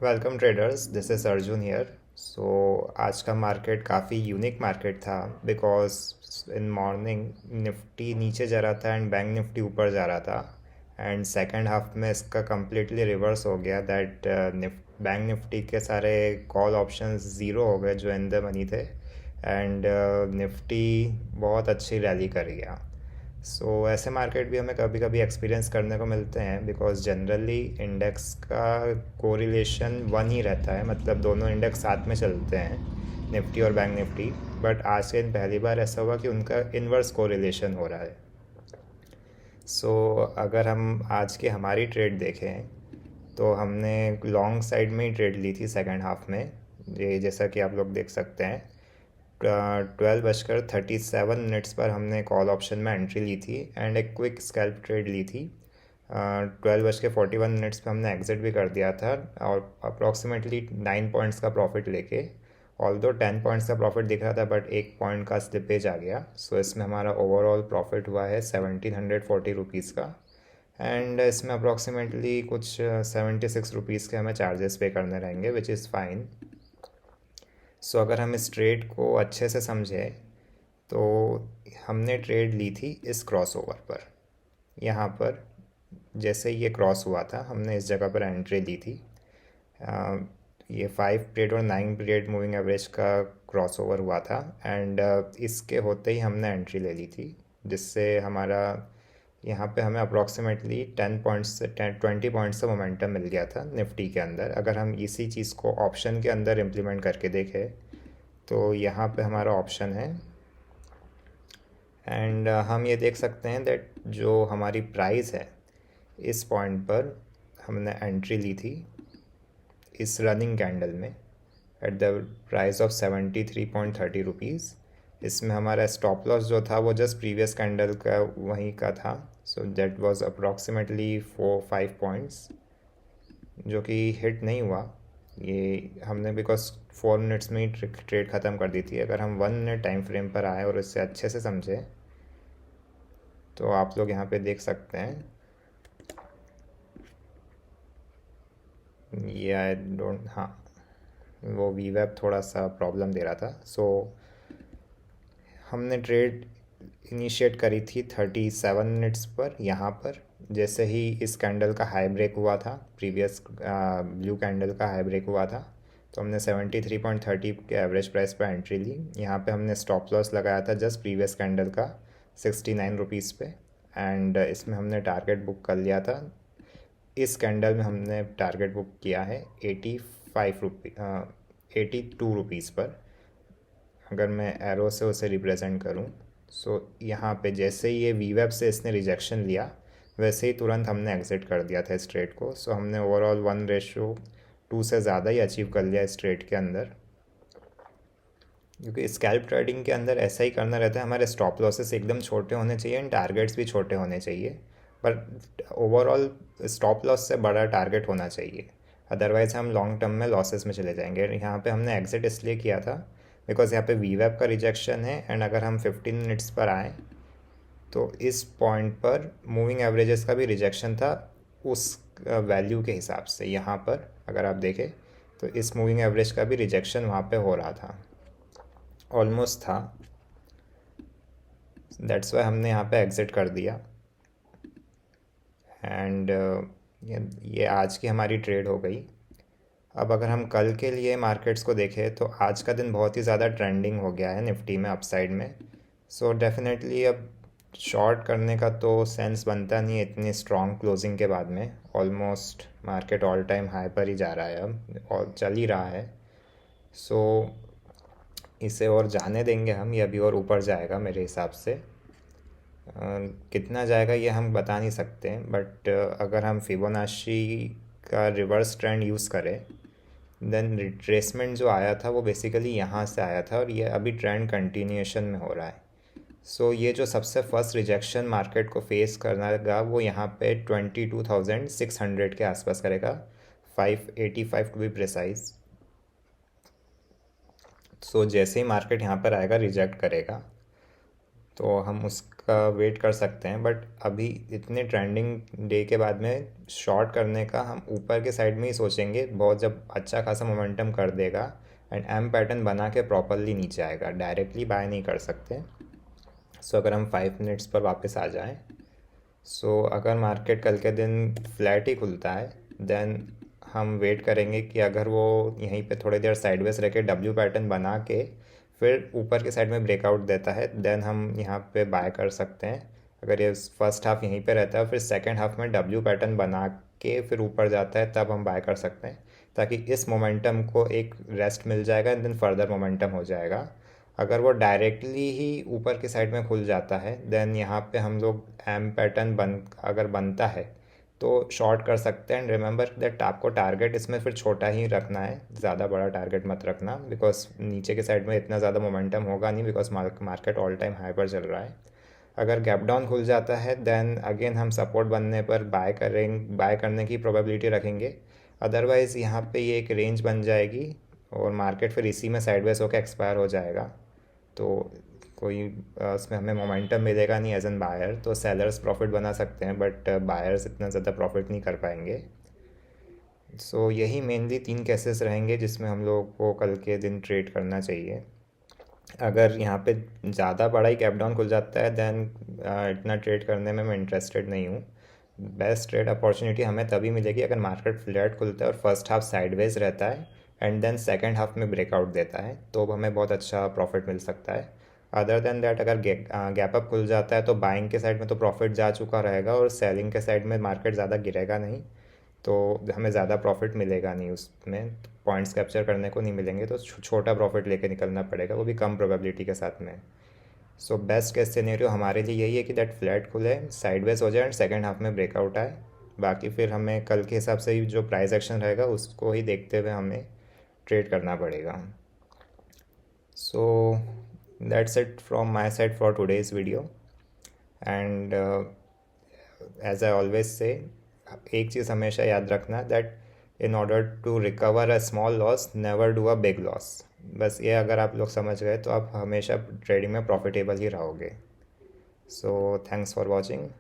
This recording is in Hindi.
Welcome traders, this is Arjun here. So आज का मार्केट काफ़ी यूनिक मार्केट था बिकॉज इन मॉर्निंग निफ्टी नीचे जा रहा था एंड बैंक निफ्टी ऊपर जा रहा था। एंड सेकंड हाफ में इसका कम्प्लीटली रिवर्स हो गया दैट बैंक निफ्टी के सारे कॉल ऑप्शंस ज़ीरो हो गए जो इन द मनी थे। एंड निफ्टी बहुत अच्छी रैली कर गया। ऐसे मार्केट भी हमें कभी कभी एक्सपीरियंस करने को मिलते हैं बिकॉज जनरली इंडेक्स का कोरिलेशन वन ही रहता है, मतलब दोनों इंडेक्स साथ में चलते हैं, निफ्टी और बैंक निफ्टी। बट आज के दिन पहली बार ऐसा हुआ कि उनका इन्वर्स कोरिलेशन हो रहा है। अगर हम आज की हमारी ट्रेड देखें तो हमने लॉन्ग साइड में ही ट्रेड ली थी सेकेंड हाफ में। ये जैसा कि आप लोग देख सकते हैं, 12:37 पर हमने कॉल ऑप्शन में एंट्री ली थी एंड एक क्विक स्कैल्प ट्रेड ली थी। 12:41 पर हमने एग्ज़िट भी कर दिया था और अप्रॉक्सीमेटली 9 पॉइंट्स का प्रॉफिट लेके। ऑल्दो 10 पॉइंट्स का प्रॉफिट दिख रहा था बट 1 पॉइंट का स्लिपेज आ गया। इसमें हमारा ओवरऑल प्रॉफिट हुआ है 1740 रुपीज़ का। एंड इसमें अप्रॉक्सीमेटली कुछ 76 रुपीज़ के हमें चार्जेस पे करने रहेंगे विच इज़ फाइन। अगर हम इस ट्रेड को अच्छे से समझें तो हमने ट्रेड ली थी इस क्रॉस ओवर पर। यहाँ पर जैसे ये क्रॉस हुआ था हमने इस जगह पर एंट्री ली थी। ये 5 पीरियड और 9 पीरियड मूविंग एवरेज का क्रॉस ओवर हुआ था एंड इसके होते ही हमने एंट्री ले ली थी, जिससे हमारा यहाँ पे हमें अप्रॉक्सीमेटली 10 पॉइंट्स से 20 पॉइंट्स का मोमेंटम मिल गया था निफ्टी के अंदर। अगर हम इसी चीज़ को ऑप्शन के अंदर इम्प्लीमेंट करके देखें तो यहाँ पे हमारा ऑप्शन है एंड हम ये देख सकते हैं दैट जो हमारी प्राइस है इस पॉइंट पर हमने एंट्री ली थी इस रनिंग कैंडल में at the price of 73.30 rupees. इसमें हमारा स्टॉप लॉस जो था वो जस्ट प्रीवियस कैंडल का वहीं का था। दैट वाज अप्रॉक्सीमेटली 4-5 पॉइंट्स जो कि हिट नहीं हुआ। ये हमने बिकॉज 4 मिनट्स में ही ट्रेड ख़त्म कर दी थी। अगर हम 1 मिनट टाइम फ्रेम पर आए और इससे अच्छे से समझें तो आप लोग यहाँ पे देख सकते हैं ये आई डोंट, हाँ, वो वी वेब थोड़ा सा प्रॉब्लम दे रहा था। हमने ट्रेड इनिशिएट करी थी 37 मिनट्स पर। यहाँ पर जैसे ही इस कैंडल का हाई ब्रेक हुआ था, प्रीवियस ब्लू कैंडल का हाई ब्रेक हुआ था, तो हमने 73.30 के एवरेज प्राइस पर एंट्री ली। यहाँ पे हमने स्टॉप लॉस लगाया था जस्ट प्रीवियस कैंडल का 69 रुपीज़ पे एंड इसमें हमने टारगेट बुक कर लिया था। इस कैंडल में हमने टारगेट बुक किया है 82 रुपीज़ पर। अगर मैं एरो से उसे रिप्रेजेंट करूं यहाँ पे जैसे ही ये वी वेब से इसने रिजेक्शन लिया वैसे ही तुरंत हमने एग्ज़िट कर दिया था इस ट्रेड को। हमने ओवरऑल 1:2 से ज़्यादा ही अचीव कर लिया इस ट्रेड के अंदर, क्योंकि स्कैल्प ट्रेडिंग के अंदर ऐसा ही करना रहता है। हमारे स्टॉप लॉसेस एकदम छोटे होने चाहिए एंड टारगेट्स भी छोटे होने चाहिए, पर ओवरऑल स्टॉप लॉस से बड़ा टारगेट होना चाहिए, अदरवाइज़ हम लॉन्ग टर्म में लॉसेस में चले जाएंगे। यहाँ पे हमने एग्ज़िट इसलिए किया था बिकॉज यहाँ पे वी वेब का रिजेक्शन है एंड अगर हम 15 मिनट्स पर आएँ तो इस पॉइंट पर मूविंग एवरेजेस का भी रिजेक्शन था उस वैल्यू के हिसाब से। यहाँ पर अगर आप देखें तो इस मूविंग एवरेज का भी रिजेक्शन वहाँ पे हो रहा था, ऑलमोस्ट था। दैट्स वाई हमने यहाँ पे एग्ज़िट कर दिया एंड ये आज की हमारी ट्रेड हो गई। अब अगर हम कल के लिए मार्केट्स को देखें तो आज का दिन बहुत ही ज़्यादा ट्रेंडिंग हो गया है निफ्टी में अपसाइड में। डेफिनेटली अब शॉर्ट करने का तो सेंस बनता नहीं है इतनी स्ट्रॉन्ग क्लोजिंग के बाद में। Almost market all time high पर ही जा रहा है अब और चल ही रहा है। सो इसे और जाने देंगे हम, ये अभी और ऊपर जाएगा मेरे हिसाब से। कितना जाएगा ये हम बता नहीं सकते हैं, बट अगर हम फिबोनाची का रिवर्स ट्रेंड यूज़ करें देन रिट्रेसमेंट जो आया था वो बेसिकली यहाँ से आया था और ये अभी ट्रेंड कंटिन्यूएशन में हो रहा है। ये जो सबसे फर्स्ट रिजेक्शन मार्केट को फेस करना लगा वो यहाँ पे 22,600 के आसपास करेगा, 585 टू बी प्रिसाइज। जैसे ही मार्केट यहाँ पर आएगा रिजेक्ट करेगा तो हम उसका वेट कर सकते हैं, बट अभी इतने ट्रेंडिंग डे के बाद में शॉर्ट करने का हम ऊपर के साइड में ही सोचेंगे, बहुत जब अच्छा खासा मोमेंटम कर देगा एंड एम पैटर्न बना के प्रॉपरली नीचे आएगा, डायरेक्टली बाय नहीं कर सकते। सो अगर हम 5 मिनट्स पर वापस आ जाएं, सो अगर मार्केट कल के दिन फ्लैट ही खुलता है, देन हम वेट करेंगे कि अगर वो यहीं पे थोड़ी देर साइडवेज रह के डब्ल्यू पैटर्न बना के फिर ऊपर के साइड में ब्रेकआउट देता है, देन हम यहाँ पे बाय कर सकते हैं। अगर ये फर्स्ट हाफ यहीं पे रहता है फिर सेकंड हाफ में डब्ल्यू पैटर्न बना के फिर ऊपर जाता है, तब हम बाय कर सकते हैं, ताकि इस मोमेंटम को एक रेस्ट मिल जाएगा एंड देन फर्दर मोमेंटम हो जाएगा। अगर वो डायरेक्टली ही ऊपर की साइड में खुल जाता है, देन यहाँ पे हम लोग एम पैटर्न अगर बनता है तो शॉर्ट कर सकते हैं। एंड रिमेंबर दैट आपको टारगेट इसमें फिर छोटा ही रखना है, ज़्यादा बड़ा टारगेट मत रखना, बिकॉज नीचे के साइड में इतना ज़्यादा मोमेंटम होगा नहीं, because market all time high पर चल रहा है। अगर गैप डाउन खुल जाता है देन अगेन हम सपोर्ट बनने पर बाय करने की प्रोबेबिलिटी रखेंगे। अदरवाइज़ यहाँ पे ये एक रेंज बन जाएगी और मार्केट फिर इसी में साइडवेज होकर एक्सपायर हो जाएगा, तो कोई उसमें हमें मोमेंटम मिलेगा नहीं एज एन बायर। तो सेलर्स प्रॉफिट बना सकते हैं बट बायर्स इतना ज़्यादा प्रॉफिट नहीं कर पाएंगे। सो यही मेनली 3 केसेस रहेंगे जिसमें हम लोग को कल के दिन ट्रेड करना चाहिए। अगर यहाँ पे ज़्यादा बड़ा ही गैप डाउन खुल जाता है देन इतना ट्रेड करने में मैं इंटरेस्टेड नहीं हूँ। बेस्ट ट्रेड अपॉर्चुनिटी हमें तभी मिलेगी अगर मार्केट फ्लैट खुलता है और फर्स्ट हाफ साइडवेज रहता है एंड देन सेकंड हाफ में ब्रेकआउट देता है, तो हमें बहुत अच्छा प्रॉफिट मिल सकता है। अदर देन दैट अगर गैप अप खुल जाता है तो बाइंग के साइड में तो प्रॉफिट जा चुका रहेगा और सेलिंग के साइड में मार्केट ज़्यादा गिरेगा नहीं, तो हमें ज़्यादा प्रॉफिट मिलेगा नहीं, उसमें पॉइंट्स कैप्चर करने को नहीं मिलेंगे, तो छोटा प्रॉफिट लेके निकलना पड़ेगा, वो भी कम प्रोबेबिलिटी के साथ में। सो बेस्ट केस सिनेरियो हमारे लिए यही है कि दैट फ्लैट खुले, साइडवेज हो जाए एंड सेकंड हाफ में ब्रेकआउट आए। बाकी फिर हमें कल के हिसाब से ही जो प्राइस एक्शन रहेगा उसको ही देखते हुए हमें ट्रेड करना पड़ेगा। So that's it from my side for today's video. And as I always say, एक चीज़ हमेशा याद रखना that in order to recover a small loss never do a big loss. बस ये अगर आप लोग समझ गए तो आप हमेशा ट्रेडिंग में प्रॉफिटेबल ही रहोगे। So thanks for watching.